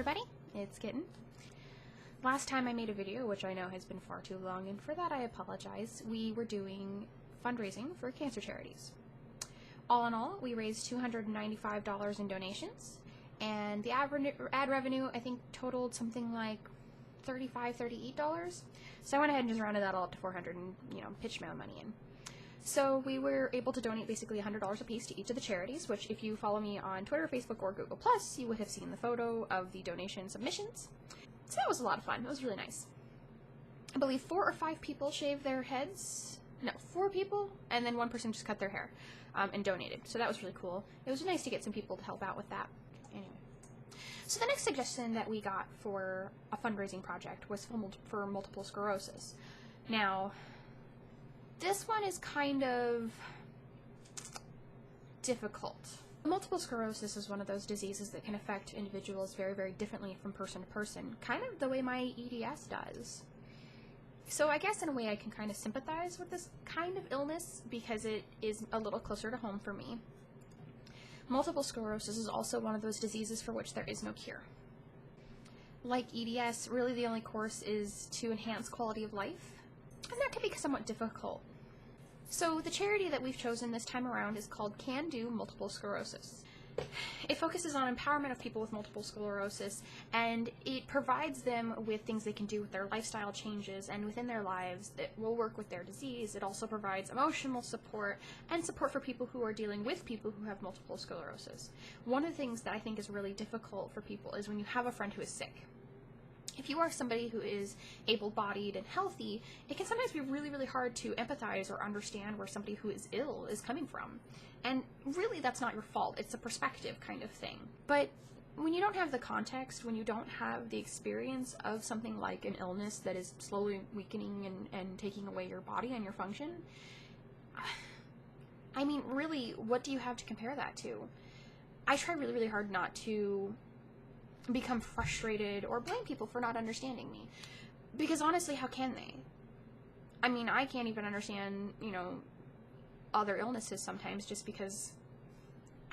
everybody, it's Kitten. Last time I made a video, which I know has been far too long, and for that I apologize, we were doing fundraising for cancer charities. All in all, we raised $295 in donations, and the ad revenue I think totaled something like $38. So I went ahead and just rounded that all up to $400 and, pitched my own money in. So we were able to donate basically $100 a piece to each of the charities, which if you follow me on Twitter, Facebook, or Google+, you would have seen the photo of the donation submissions. So that was a lot of fun. It was really nice. I believe 4 or 5 people shaved their heads. No, 4 people, and then 1 person just cut their hair and donated. So that was really cool. It was nice to get some people to help out with that. Anyway. So the next suggestion that we got for a fundraising project was for multiple sclerosis. Now, this one is kind of difficult. Multiple sclerosis is one of those diseases that can affect individuals very, very differently from person to person, kind of the way my EDS does. So I guess in a way I can kind of sympathize with this kind of illness because it is a little closer to home for me. Multiple sclerosis is also one of those diseases for which there is no cure. Like EDS, really the only course is to enhance quality of life, and that can be somewhat difficult. So the charity that we've chosen this time around is called Can Do Multiple Sclerosis. It focuses on empowerment of people with multiple sclerosis, and it provides them with things they can do with their lifestyle changes and within their lives that will work with their disease. It also provides emotional support and support for people who are dealing with people who have multiple sclerosis. One of the things that I think is really difficult for people is when you have a friend who is sick. If you are somebody who is able-bodied and healthy, it can sometimes be really, really hard to empathize or understand where somebody who is ill is coming from. And really, that's not your fault. It's a perspective kind of thing. But when you don't have the context, when you don't have the experience of something like an illness that is slowly weakening and taking away your body and your function, I mean, really, what do you have to compare that to? I try really, really hard not to become frustrated or blame people for not understanding me, because honestly, how can they? I mean, I can't even understand, other illnesses sometimes just because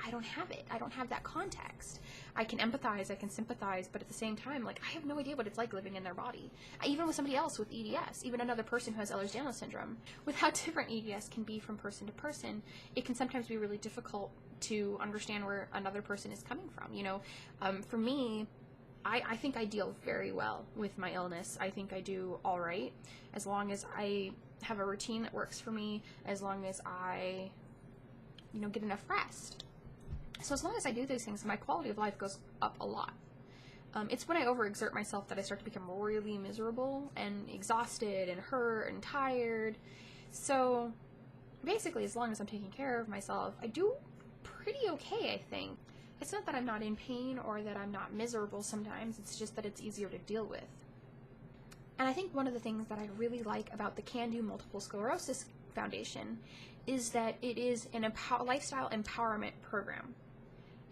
I don't have it. I don't have that context. I can empathize, I can sympathize, but at the same time, I have no idea what it's like living in their body. Even with somebody else with EDS, even another person who has Ehlers-Danlos syndrome, with how different EDS can be from person to person, it can sometimes be really difficult to understand where another person is coming from. For me, I think I deal very well with my illness. I think I do all right, as long as I have a routine that works for me, as long as I, get enough rest. So as long as I do these things, my quality of life goes up a lot. It's when I overexert myself that I start to become really miserable and exhausted and hurt and tired. So basically, as long as I'm taking care of myself, I do pretty okay, I think. It's not that I'm not in pain or that I'm not miserable sometimes, it's just that it's easier to deal with. And I think one of the things that I really like about the Can Do Multiple Sclerosis Foundation is that it is an lifestyle empowerment program.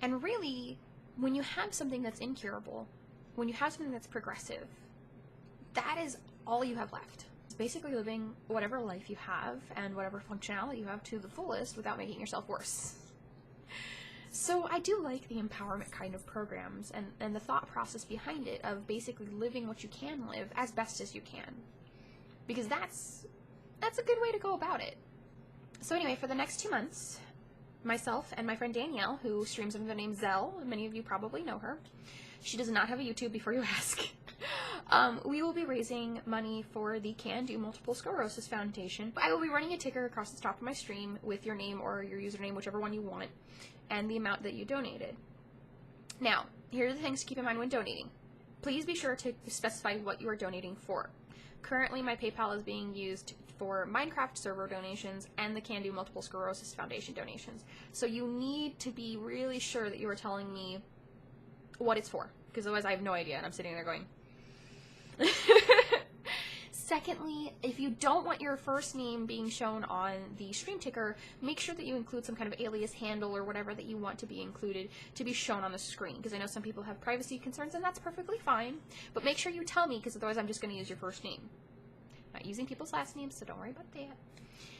And really, when you have something that's incurable, when you have something that's progressive, that is all you have left. It's basically living whatever life you have and whatever functionality you have to the fullest without making yourself worse. So I do like the empowerment kind of programs and the thought process behind it of basically living what you can live as best as you can. Because that's a good way to go about it. So anyway, for the next 2 months, myself and my friend Danielle, who streams under the name Zell, many of you probably know her. She does not have a YouTube before you ask. We will be raising money for the Can Do Multiple Sclerosis Foundation. I will be running a ticker across the top of my stream with your name or your username, whichever one you want, and the amount that you donated. Now, here are the things to keep in mind when donating. Please be sure to specify what you are donating for. Currently, my PayPal is being used for Minecraft server donations and the Can Do Multiple Sclerosis Foundation donations. So you need to be really sure that you are telling me what it's for, because otherwise I have no idea and I'm sitting there going. Secondly, if you don't want your first name being shown on the stream ticker, make sure that you include some kind of alias handle or whatever that you want to be included to be shown on the screen, because I know some people have privacy concerns and that's perfectly fine, but make sure you tell me, because otherwise I'm just going to use your first name. I'm not using people's last names, so don't worry about that.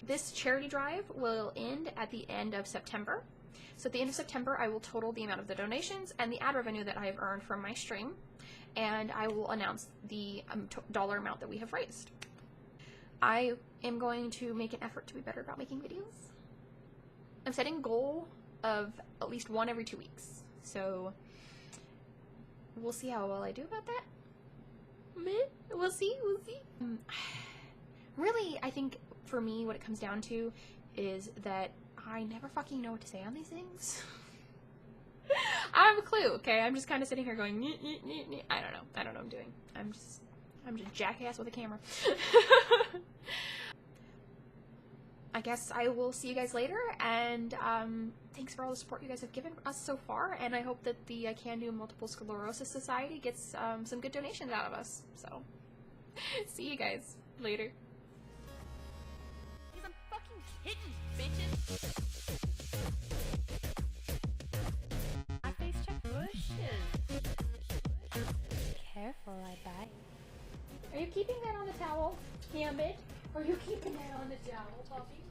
This charity drive will end at the end of September. So at the end of September, I will total the amount of the donations and the ad revenue that I have earned from my stream. and I will announce the dollar amount that we have raised. I am going to make an effort to be better about making videos. I'm setting a goal of at least one every 2 weeks. So we'll see how well I do about that. We'll see. Really, I think for me, what it comes down to is that I never fucking know what to say on these things. I don't have a clue, okay? I'm just kind of sitting here going, nyeh, nyeh, nyeh, nyeh. I don't know what I'm doing. I'm just a jackass with a camera. I guess I will see you guys later, and thanks for all the support you guys have given us so far, and I hope that the Can Do Multiple Sclerosis Society gets some good donations out of us. So, see you guys later. He's a fucking kitten, bitches! I face check bushes. Careful, I bite. Are you keeping that on the towel, Gambit? Are you keeping that on the towel, Puppy?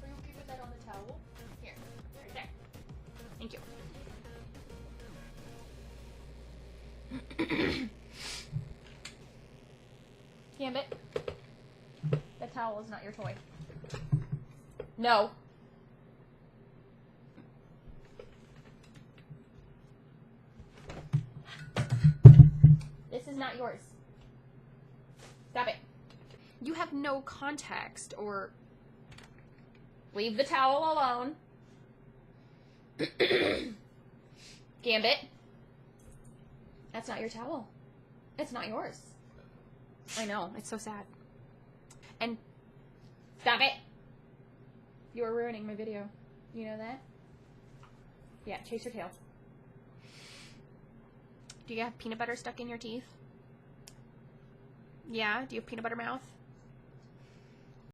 Are you keeping that on the towel? Here, right there. Thank you. Gambit, that towel is not your toy. No. This is not yours. Stop it. You have no context, or leave the towel alone. Gambit. That's not your towel. It's not yours. I know, it's so sad. And stop it. You're ruining my video. You know that? Yeah, chase your tail. Do you have peanut butter stuck in your teeth? Yeah? Do you have peanut butter mouth?